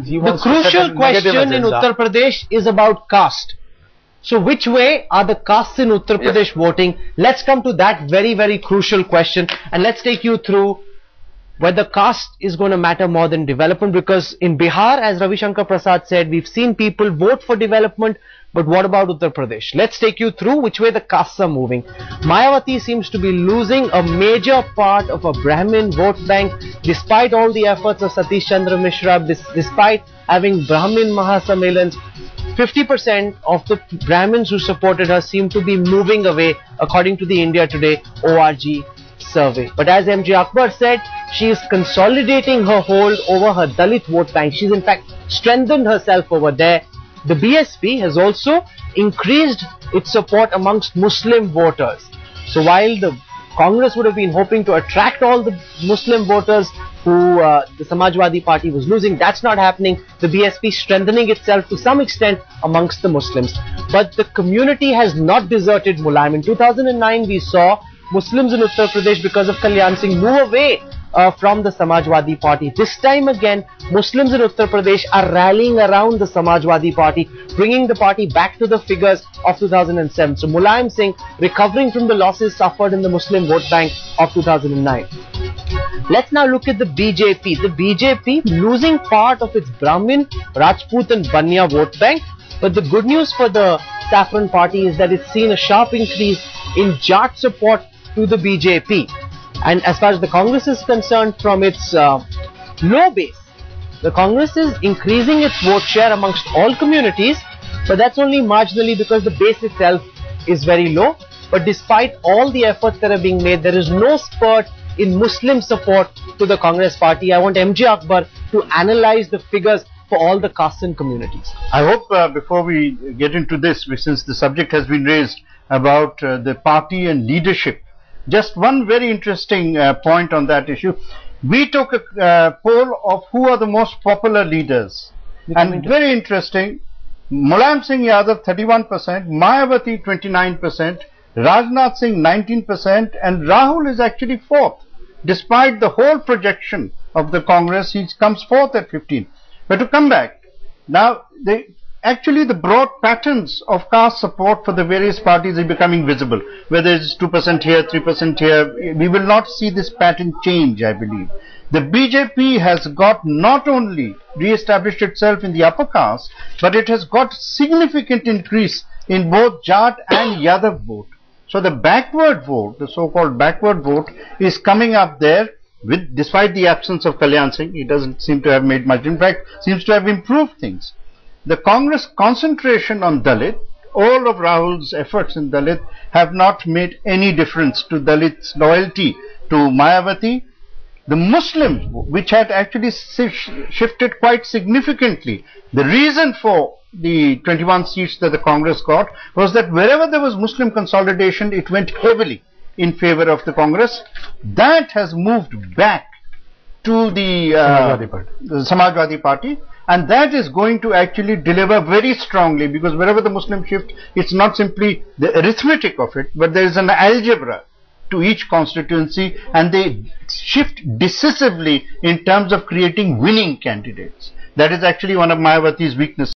The crucial question in Uttar Pradesh is about caste. So which way are the castes in Uttar Pradesh voting? Let's come to that very, very crucial question, and let's take you through whether caste is going to matter more than development, because in Bihar, as Ravi Shankar Prasad said, we've seen people vote for development, but what about Uttar Pradesh? Let's take you through which way the castes are moving. Mayawati seems to be losing a major part of a Brahmin vote bank despite all the efforts of Satish Chandra Mishra, despite having Brahmin Mahasammelans. 50% of the Brahmins who supported her seem to be moving away, according to the India Today ORG survey. But as MJ Akbar said, she is consolidating her hold over her Dalit vote bank. She's in fact strengthened herself over there. The BSP has also increased its support amongst Muslim voters. So while the Congress would have been hoping to attract all the Muslim voters who the Samajwadi Party was losing, that's not happening. The BSP strengthening itself to some extent amongst the Muslims. But the community has not deserted Mulayam. In 2009, we saw Muslims in Uttar Pradesh, because of Kalyan Singh, move away from the Samajwadi Party. This time again, Muslims in Uttar Pradesh are rallying around the Samajwadi Party, bringing the party back to the figures of 2007. So Mulayam Singh recovering from the losses suffered in the Muslim vote bank of 2009. Let's now look at the BJP. The BJP losing part of its Brahmin, Rajput and Banya vote bank. But the good news for the Saffron Party is that it's seen a sharp increase in Jat support to the BJP. And as far as the Congress is concerned, from its low base, the Congress is increasing its vote share amongst all communities, but that's only marginally because the base itself is very low. But despite all the efforts that are being made, there is no spurt in Muslim support to the Congress party. I want MJ Akbar to analyze the figures for all the castes and communities. I hope before we get into this, since the subject has been raised about the party and leadership, just one very interesting point on that issue. We took a poll of who are the most popular leaders, and very interesting, Mulayam Singh Yadav 31%, Mayawati 29%, Rajnath Singh 19%, and Rahul is actually fourth. Despite the whole projection of the Congress, he comes fourth at 15. But to come back, now actually the broad patterns of caste support for the various parties are becoming visible. Whether it's 2% here, 3% here, we will not see this pattern change, I believe. The BJP has got not only re-established itself in the upper caste, but it has got significant increase in both Jat and Yadav vote. So the backward vote, the so-called backward vote, is coming up there despite the absence of Kalyan Singh. He doesn't seem to have made much impact, seems to have improved things. The Congress concentration on Dalit, all of Rahul's efforts in Dalit have not made any difference to Dalit's loyalty to Mayawati. The Muslims, which had actually shifted quite significantly, the reason for the 21 seats that the Congress got was that wherever there was Muslim consolidation, it went heavily in favor of the Congress. That has moved back to the Samajwadi Party, and that is going to actually deliver very strongly, because wherever the Muslim shift, it's not simply the arithmetic of it, but there is an algebra to each constituency, and they shift decisively in terms of creating winning candidates. That is actually one of Mayawati's weaknesses.